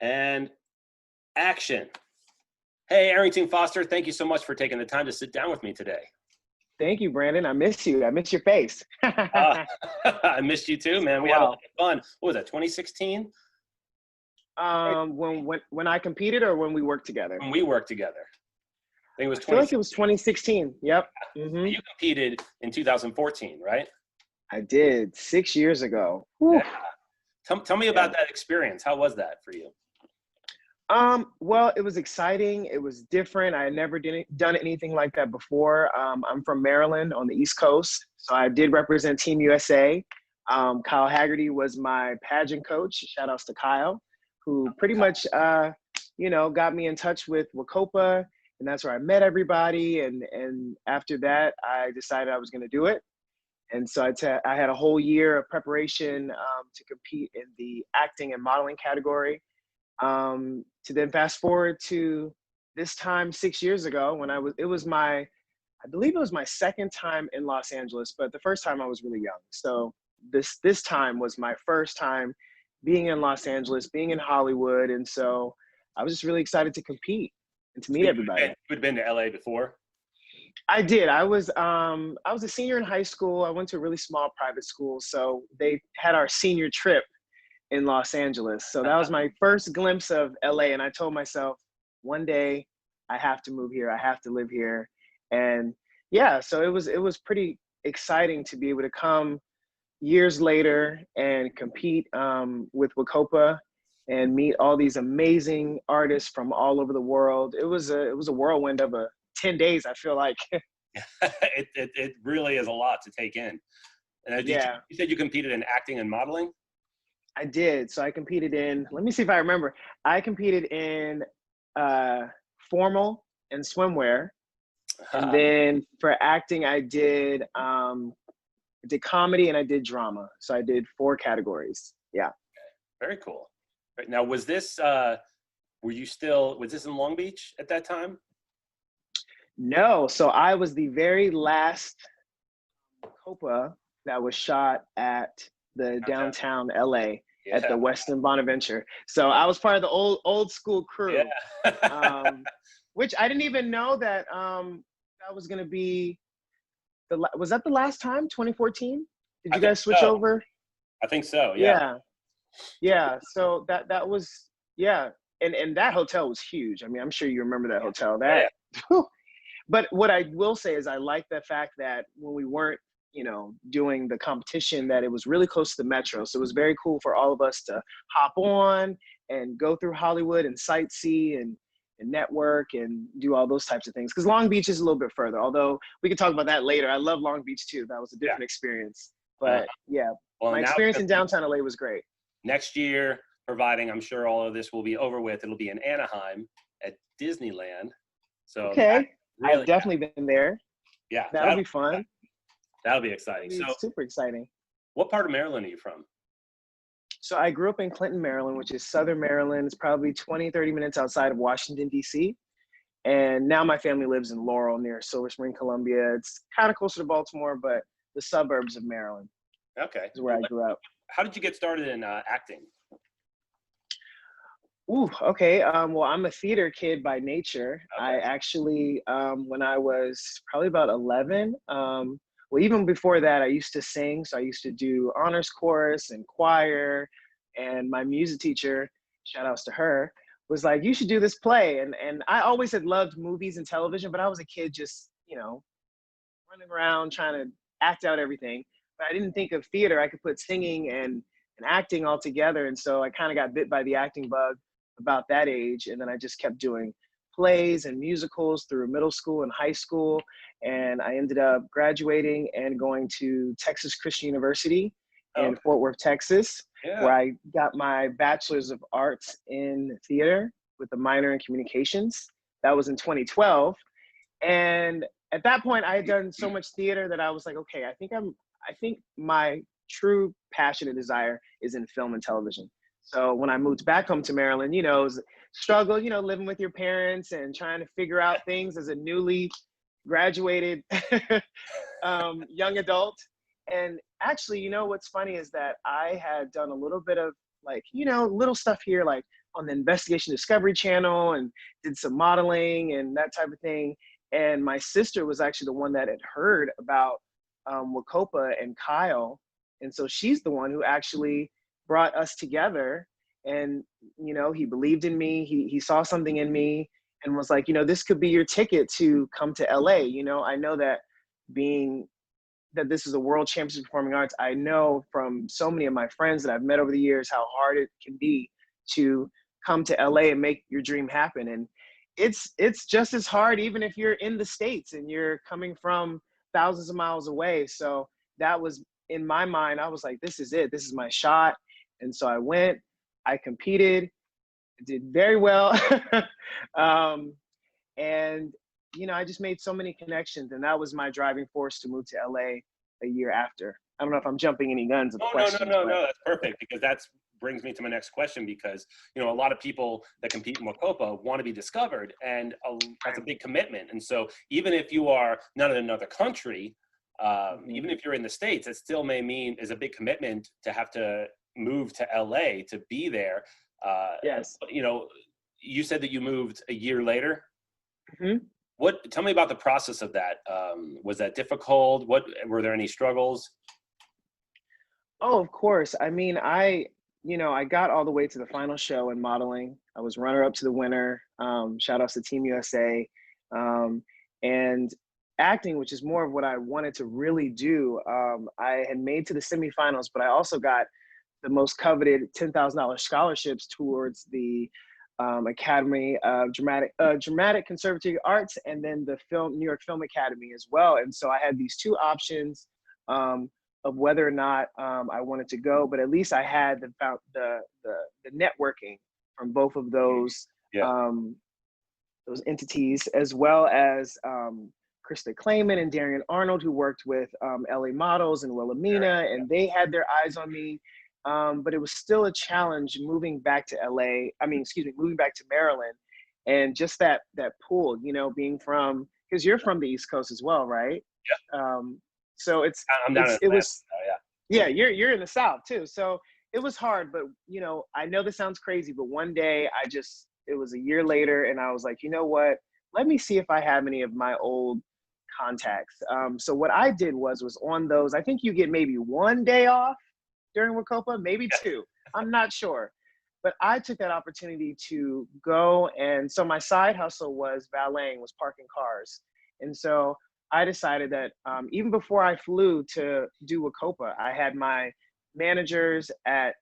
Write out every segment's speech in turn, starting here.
And action. Hey, Arrington Foster, thank you so much for taking the time to sit down with me today. Thank you, Brandon. I miss you. I miss your face. I missed you too, man. We had a lot of fun. What was that, 2016? When I competed or when we worked together? When we worked together. I think it was I feel like it was 2016. Yep. Mm-hmm. You competed in 2014, right? I did, 6 years ago. Yeah. Tell me about that experience. How was that for you? Well, it was exciting. It was different. I had never done anything like that before. I'm from Maryland on the East Coast, so I did represent Team USA. Kyle Haggerty was my pageant coach. Shout outs to Kyle, who pretty much, got me in touch with Wacopa, and that's where I met everybody. And after that, I decided I was going to do it. And so I had a whole year of preparation to compete in the acting and modeling category. To then fast forward to this time 6 years ago when I believe it was my second time in Los Angeles, but the first time I was really young. So this time was my first time being in Los Angeles, being in Hollywood. And so I was just really excited to compete and to meet everybody. You'd been to LA before? I did. I was a senior in high school. I went to a really small private school. So they had our senior trip in Los Angeles. So that was my first glimpse of LA. And I told myself, one day I have to move here. I have to live here. And yeah, so it was pretty exciting to be able to come years later and compete with Wacopa and meet all these amazing artists from all over the world. It was a whirlwind of 10 days, I feel like. it really is a lot to take in. And you said you competed in acting and modeling? I did. So I competed in, let me see if I remember. I competed in formal and swimwear. And then for acting, I did comedy and I did drama. So I did 4 categories. Yeah. Okay. Very cool. Right. Now, was this in Long Beach at that time? No. So I was the very last Copa that was shot at the downtown LA at the Westin Bonaventure. So I was part of the old school crew, which I didn't even know that that was going to be was that the last time, 2014? Did you guys switch over? I think so. Yeah. Yeah. So that was, And that hotel was huge. I mean, I'm sure you remember that hotel. But what I will say is I like the fact that when we weren't, doing the competition, that it was really close to the metro. So it was very cool for all of us to hop on and go through Hollywood and sightsee and network and do all those types of things. Because Long Beach is a little bit further, although we can talk about that later. I love Long Beach too. That was a different experience. But my experience in downtown LA was great. Next year, providing I'm sure all of this will be over with, it'll be in Anaheim at Disneyland. So okay, I've definitely been there. Yeah, that'll be fun. That'll be exciting. So super exciting. What part of Maryland are you from? So I grew up in Clinton, Maryland, which is southern Maryland. It's probably 20, 30 minutes outside of Washington, D.C. And now my family lives in Laurel near Silver Spring, Columbia. It's kind of closer to Baltimore, but the suburbs of Maryland. Okay. Is where I grew up. How did you get started in acting? Okay. Well, I'm a theater kid by nature. Okay. I actually, when I was probably about 11, well, even before that, I used to sing. So I used to do honors chorus and choir. And my music teacher, shout outs to her, was like, you should do this play. And I always had loved movies and television, but I was a kid just, running around trying to act out everything. But I didn't think of theater. I could put singing and acting all together. And so I kind of got bit by the acting bug about that age. And then I just kept doing plays and musicals through middle school and high school. And I ended up graduating and going to Texas Christian University in Fort Worth, Texas, where I got my bachelor's of arts in theater with a minor in communications. That was in 2012. And at that point I had done so much theater that I was like, okay, I think my true passion and desire is in film and television. So when I moved back home to Maryland, it was a struggle, living with your parents and trying to figure out things as a newly graduated young adult. And actually, what's funny is that I had done a little bit of little stuff here, like on the Investigation Discovery Channel and did some modeling and that type of thing. And my sister was actually the one that had heard about Wacopa and Kyle. And so she's the one who actually brought us together. And, you know, he believed in me. He saw something in me and was like, you know, this could be your ticket to come to LA. You know, I know that this is a world championship performing arts. I know from so many of my friends that I've met over the years how hard it can be to come to LA and make your dream happen. And it's just as hard even if you're in the States and you're coming from thousands of miles away. So that was in my mind, I was like, this is it. This is my shot. And so I went, I competed, did very well. And you know, I just made so many connections, and that was my driving force to move to LA a year after. I don't know if I'm jumping any guns of questions. No, that's perfect, because that's brings me to my next question, because, you know, a lot of people that compete in Wacopa want to be discovered, and that's a big commitment. And so even if you are not in another country, even if you're in the States, it still may mean is a big commitment to have to move to LA to be there. Yes. You know, you said that you moved a year later. Mm-hmm. Tell me about the process of that. Was that difficult? Were there any struggles? Oh, of course. I mean, I got all the way to the final show in modeling. I was runner up to the winner. Shout outs to Team USA. And acting, which is more of what I wanted to really do. I had made to the semifinals, but I also got the most coveted $10,000 scholarships towards the Academy of Dramatic Conservatory Arts, and then the New York Film Academy as well. And so I had these two options of whether or not I wanted to go, but at least I had the networking from both of those entities, as well as Krista Klayman and Darian Arnold, who worked with LA Models and Wilhelmina, and they had their eyes on me. But it was still a challenge moving back to moving back to Maryland, and just that pull, you know, being from, because you're from the East Coast as well, right? Yeah. So I'm down it was, yeah, you're in the South too. So it was hard, but you know, I know this sounds crazy, but one day it was a year later, and I was like, you know what? Let me see if I have any of my old contacts. So what I did was on those, I think you get maybe one day off during Wacopa, maybe two, I'm not sure. But I took that opportunity to go, and so my side hustle was valeting, was parking cars. And so I decided that even before I flew to do Wacopa, I had my managers at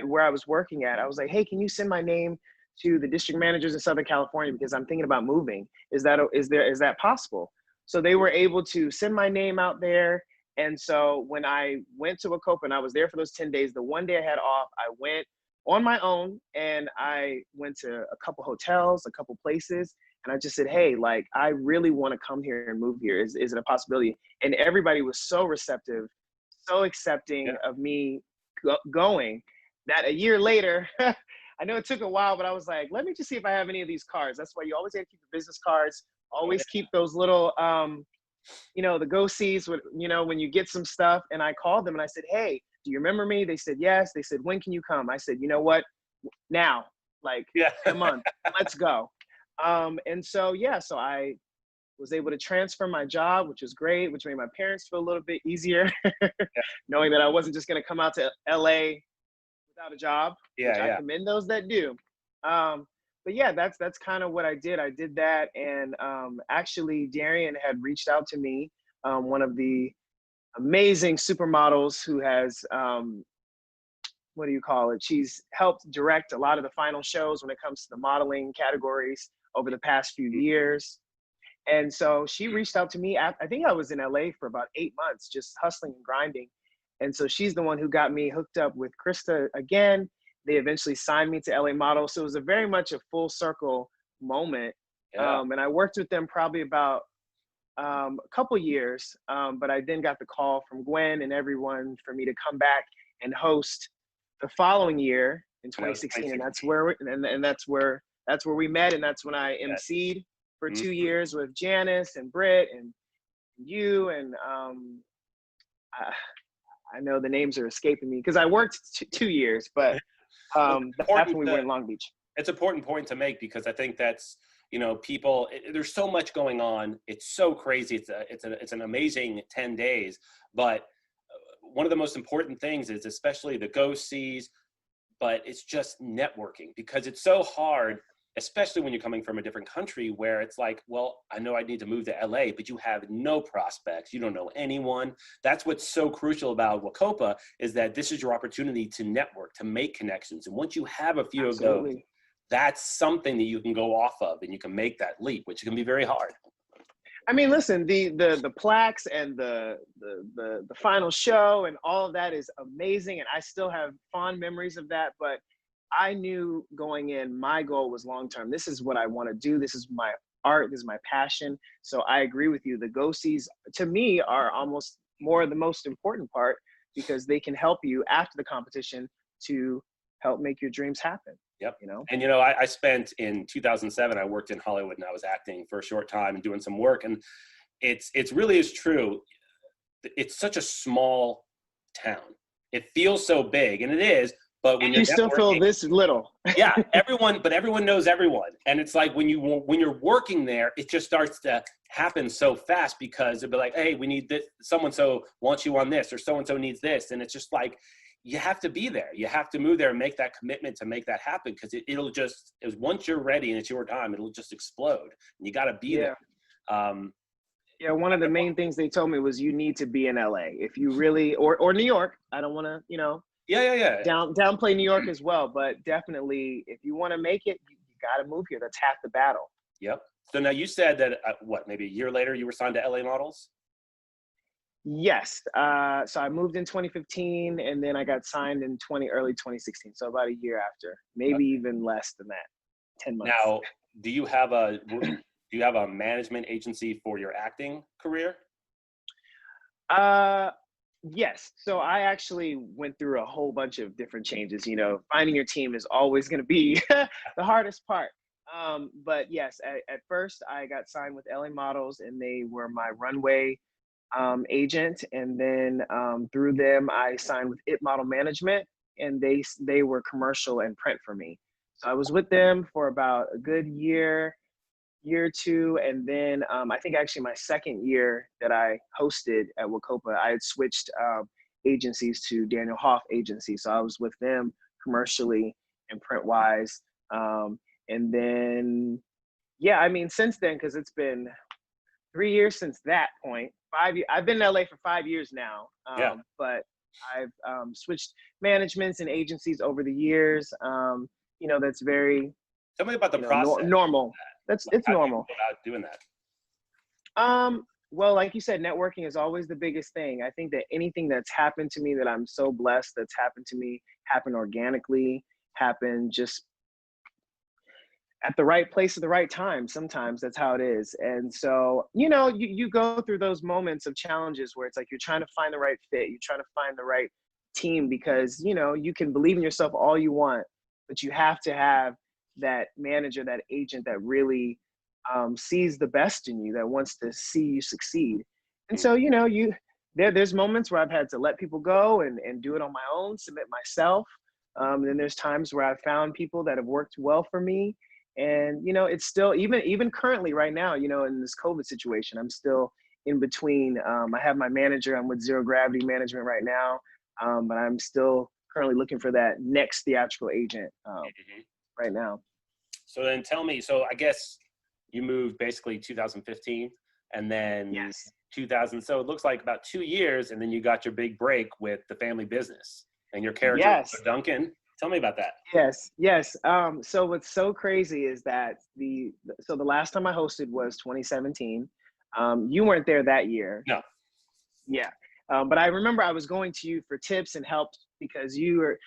where I was working at. I was like, hey, can you send my name to the district managers in Southern California, because I'm thinking about moving. Is that possible? So they were able to send my name out there. And so when I went to Wacopa and I was there for those 10 days, the one day I had off, I went on my own, and I went to a couple hotels, a couple places, and I just said, hey, like, I really want to come here and move here. Is it a possibility? And everybody was so receptive, so accepting of me going, that a year later, I know it took a while, but I was like, let me just see if I have any of these cards. That's why you always have to keep the business cards, always keep those little, you know, the go-sees, you know, when you get some stuff. And I called them and I said, hey, do you remember me? They said, yes. They said, when can you come? I said, you know what? Now, like, come on, let's go. And so, so I was able to transfer my job, which was great, which made my parents feel a little bit easier, knowing that I wasn't just going to come out to LA without a job, which I commend those that do. But yeah, that's kind of what I did. I did that. And actually, Darian had reached out to me, one of the amazing supermodels who has, what do you call it? She's helped direct a lot of the final shows when it comes to the modeling categories over the past few years. And so she reached out to me. I think I was in LA for about 8 months, just hustling and grinding. And so she's the one who got me hooked up with Krista again. They eventually signed me to LA Model. So it was very much a full circle moment. And I worked with them probably about a couple years. But I then got the call from Gwen and everyone for me to come back and host the following year in 2016. And that's where that's where we met. And that's when I emceed for 2 years with Janice and Britt and you. And I know the names are escaping me because I worked 2 years, but That's Important when we were in Long Beach. it's an important point to make because I think that's, people, there's so much going on. It's so crazy. It's an amazing 10 days, but one of the most important things is especially the go-sees, but it's just networking because it's so hard, especially when you're coming from a different country where it's like, well, I know I need to move to LA, but you have no prospects. You don't know anyone. That's what's so crucial about Wacopa is that this is your opportunity to network, to make connections. And once you have a few of those, that's something that you can go off of and you can make that leap, which can be very hard. I mean, listen, the plaques and the final show and all of that is amazing, and I still have fond memories of that. But I knew going in, my goal was long term. This is what I want to do. This is my art. This is my passion. So I agree with you. The go-sees to me are almost more the most important part because they can help you after the competition to help make your dreams happen. Yep. You know? And, I spent in 2007, I worked in Hollywood and I was acting for a short time and doing some work. And it's really is true. It's such a small town. It feels so big and it is, but when you still feel this little. Yeah, everyone knows everyone. And it's like when you're working there, it just starts to happen so fast because it'll be like, hey, we need this, so-and-so wants you on this or so-and-so needs this. And it's just like, you have to be there. You have to move there and make that commitment to make that happen because once you're ready and it's your time, it'll just explode. And you got to be there. Yeah, one of the main things they told me was you need to be in LA if you really, or New York. I don't want to, Yeah. downplay New York as well, but definitely if you want to make it, you got to move here. That's half the battle. Yep. So now you said that maybe a year later you were signed to LA Models? Yes. So I moved in 2015 and then I got signed in early 2016. So about a year after, maybe even less than that, 10 months. Now, do you have a management agency for your acting career? Yes. So I actually went through a whole bunch of different changes. Finding your team is always going to be the hardest part. But yes, at first I got signed with LA Models and they were my runway agent, and then through them I signed with It Model Management, and they were commercial and print for me. So I was with them for about a good year or two, and then I think actually my second year that I hosted at Wacopa, I had switched agencies to Daniel Hoff Agency, so I was with them commercially and print wise, and then since then, because it's been 3 years since that point. 5 years. I've been in LA for 5 years now. But I've switched managements and agencies over the years. That's very. Tell me about the process. Normal. It's normal. About doing that. Well, like you said, networking is always the biggest thing. I think that anything that's happened to me that I'm so blessed that's happened to me happened organically, happened just at the right place at the right time. Sometimes that's how it is. And so, you go through those moments of challenges where it's like you're trying to find the right fit, you're trying to find the right team because, you can believe in yourself all you want, but you have to have that manager, that agent that really sees the best in you, that wants to see you succeed. And so, there's moments where I've had to let people go and do it on my own, submit myself. Then there's times where I've found people that have worked well for me. And, it's still, even currently right now, in this COVID situation, I'm still in between. I have my manager, I'm with Zero Gravity Management right now, but I'm still currently looking for that next theatrical agent right now. So then tell me, so I guess you moved basically 2015 and then 2000. So it looks like about 2 years and then you got your big break with The Family Business and your character, Duncan. Tell me about that. Yes. So what's so crazy is that the last time I hosted was 2017. You weren't there that year. No. Yeah. But I remember I was going to you for tips and help because you're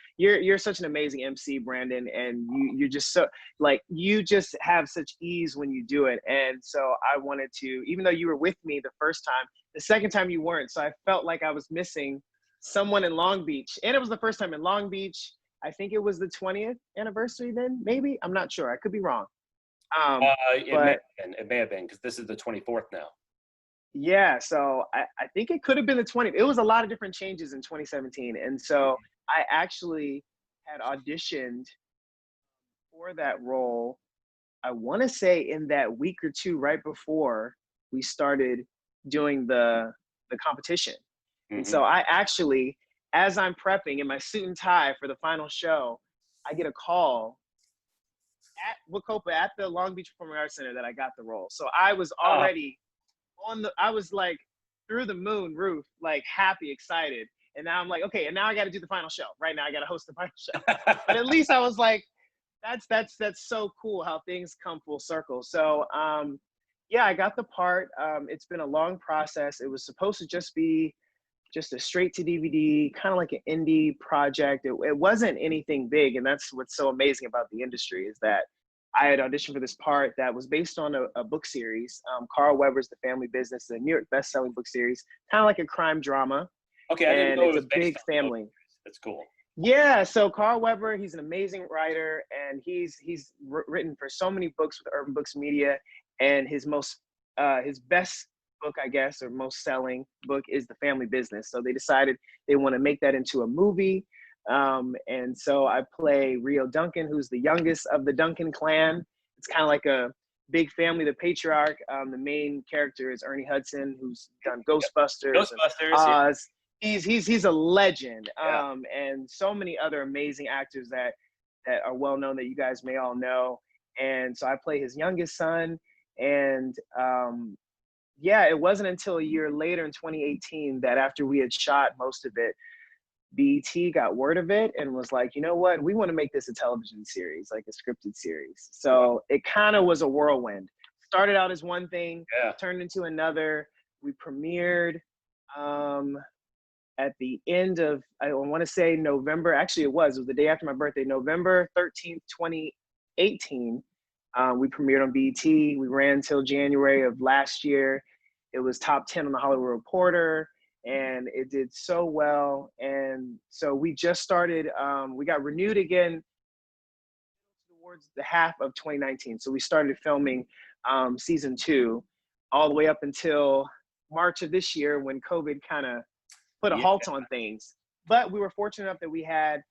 such an amazing MC, Brandon, and you're just so you just have such ease when you do it. And so I wanted to, even though you were with me the first time, the second time you weren't. So I felt like I was missing someone in Long Beach, and it was the first time in Long Beach. I think it was the 20th anniversary then, maybe. I'm not sure. I could be wrong. It may have been because this is the 24th now. Yeah, so I think it could have been the 20th. It was a lot of different changes in 2017. And so I actually had auditioned for that role, I want to say in that week or two right before we started doing the competition. And Hmm. so I actually, as I'm prepping in my suit and tie for the final show, I get a call at Wacopa at the Long Beach Performing Arts Center that I got the role. So I was Oh, already I was like through the moon roof, like happy, excited. And now I'm like, okay, and now I got to do the final show. Right now I got to host the final show. But at least I was like, that's so cool how things come full circle. So yeah, I got the part. It's been a long process. It was supposed to just be just a straight to DVD, kind of like an indie project. It wasn't anything big, and that's what's so amazing about the industry is that I had auditioned for this part that was based on a book series. Carl Weber's The Family Business, a New York best-selling book series, kind of like a crime drama, okay. I didn't and know it it's a was based big on books. family. That's cool. Yeah, so Carl Weber, he's an amazing writer, and he's written for so many books with Urban Books Media, and his best book, I guess, or most selling book is The Family Business. So they decided they want to make that into a movie, and so I play Rio Duncan, who's the youngest of the Duncan clan. It's kind of like a big family, the patriarch. The main character is Ernie Hudson, who's done Yep. Ghostbusters and Ghostbusters. Yeah. Oz. He's a legend, Yeah. and so many other amazing actors that are well known that you guys may all know. And so I play his youngest son, and yeah, it wasn't until a year later in 2018 that after we had shot most of it, BET got word of it and was like, you know what, we want to make this a television series, like a scripted series. So it kind of was a whirlwind. Started out as one thing, Yeah. turned into another. We premiered. At the end of, I want to say November, actually it was the day after my birthday, November 13th, 2018. We premiered on BET. We ran until January of last year. It was top 10 on the Hollywood Reporter, and it did so well. And so we just started, we got renewed again towards the half of 2019. So we started filming season 2 all the way up until March of this year when COVID kind of put a Yeah. halt on things. But we were fortunate enough that we had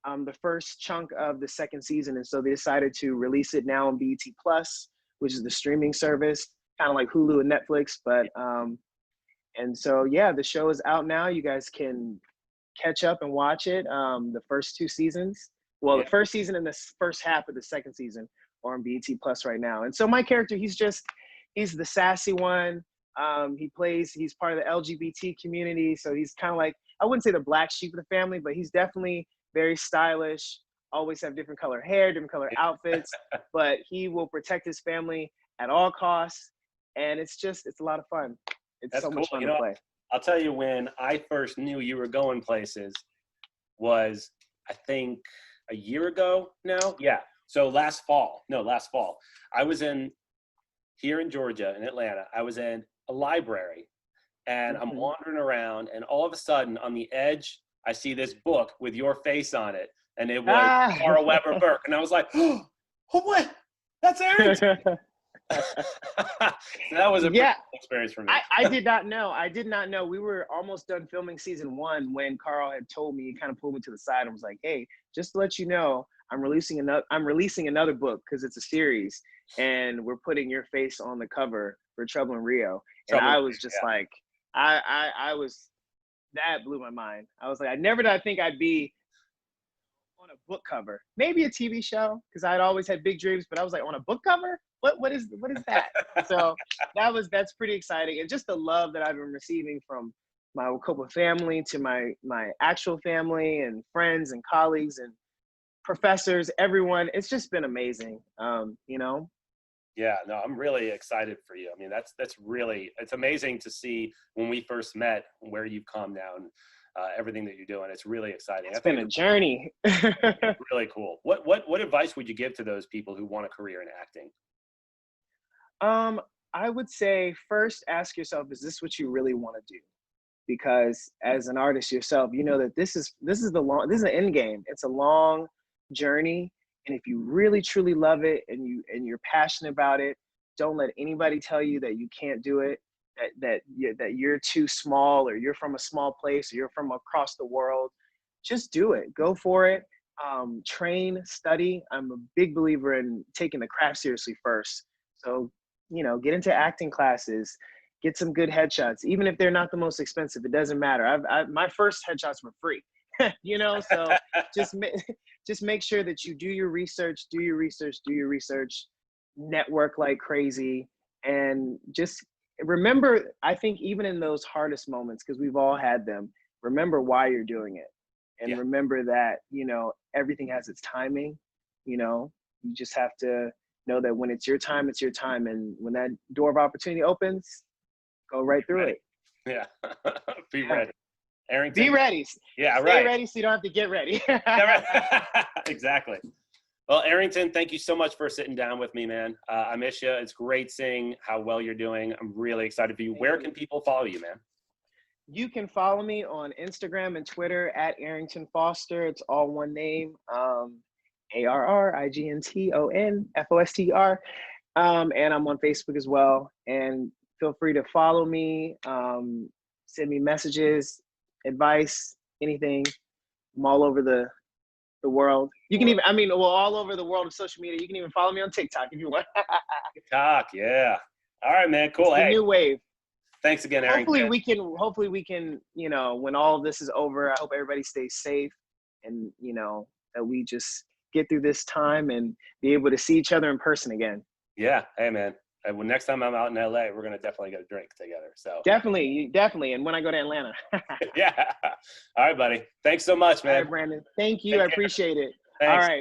the first chunk of the second season, and so they decided to release it now on BET Plus, which is the streaming service, kind of like Hulu and Netflix. But and so yeah, the show is out now. You guys can catch up and watch it. The first 2 seasons, well, Yeah. the first season and the first half of the second season are on BET Plus right now. And so my character, he's the sassy one. He's part of the LGBT community. So he's kind of like, I wouldn't say the black sheep of the family, but he's definitely very stylish, always have different color hair, different color outfits, but he will protect his family at all costs. And it's a lot of fun. It's That's so cool. much fun You to know, play. I'll tell you when I first knew you were going places was, I think, a year ago now. Yeah. So last fall. I was here in Georgia, in Atlanta. I was in a library and I'm Mhm. wandering around, and all of a sudden on the edge, I see this book with your face on it. And it was Ah. Carl Weber Burke. And I was like, oh, what? That's Arrington. So that was a pretty Yeah, cool experience for me. I did not know. I did not know. We were almost done filming season 1 when Carl had told me, he kind of pulled me to the side and was like, "Hey, just to let you know, I'm releasing another book because it's a series, and we're putting your face on the cover for Trouble in Rio." And Trouble. I was just like, I was that blew my mind. I was like, I never did I think I'd be on a book cover, maybe a TV show, because I'd always had big dreams, but I was like, on a book cover, what is that? So that's pretty exciting, and just the love that I've been receiving from my Wacopa family to my actual family and friends and colleagues and professors, everyone. It's just been amazing. You know. Yeah, no, I'm really excited for you. I mean, it's amazing to see when we first met where you've come now and everything that you're doing. It's really exciting. It's been a journey. It's really cool. What advice would you give to those people who want a career in acting? I would say first ask yourself, is this what you really want to do? Because as an artist yourself, you know that this is an end game. It's a long journey. And if you really truly love it and you're passionate about it, don't let anybody tell you that you can't do it, that you're too small, or you're from a small place, or you're from across the world. Just do it. Go for it. train, study. I'm a big believer in taking the craft seriously first. So, get into acting classes, get some good headshots, even if they're not the most expensive. It doesn't matter. My first headshots were free, So just just make sure that you do your research, network like crazy, and just remember. I think even in those hardest moments, because we've all had them, remember why you're doing it, and Yeah. remember that everything has its timing. You just have to know that when it's your time, and when that door of opportunity opens, go right through Ready. it. Yeah. Be Yeah. ready. Arrington. Be ready. Yeah, Stay right. ready so you don't have to get ready. Yeah, right. Exactly. Well, Arrington, thank you so much for sitting down with me, man. I miss you. It's great seeing how well you're doing. I'm really excited for you. Where can people follow you, man? You can follow me on Instagram and Twitter at Arrington Foster. It's all one name. ARRIGNTONFOSTR. And I'm on Facebook as well. And feel free to follow me, send me messages, advice, anything. I'm all over the world. You can even, all over the world of social media. You can even follow me on TikTok if you want. TikTok, yeah. All right, man. It's Cool. the Hey, new wave. thanks again, Hopefully Arrington. we can, when all of this is over, I hope everybody stays safe, and, that we just get through this time and be able to see each other in person again. Yeah. Hey, man. Well, next time I'm out in LA, we're going to definitely get a drink together. So Definitely. And when I go to Atlanta. yeah. All right, buddy. Thanks so much, All man. right, Brandon. Thank you. Take I care. appreciate it. All Thanks. right.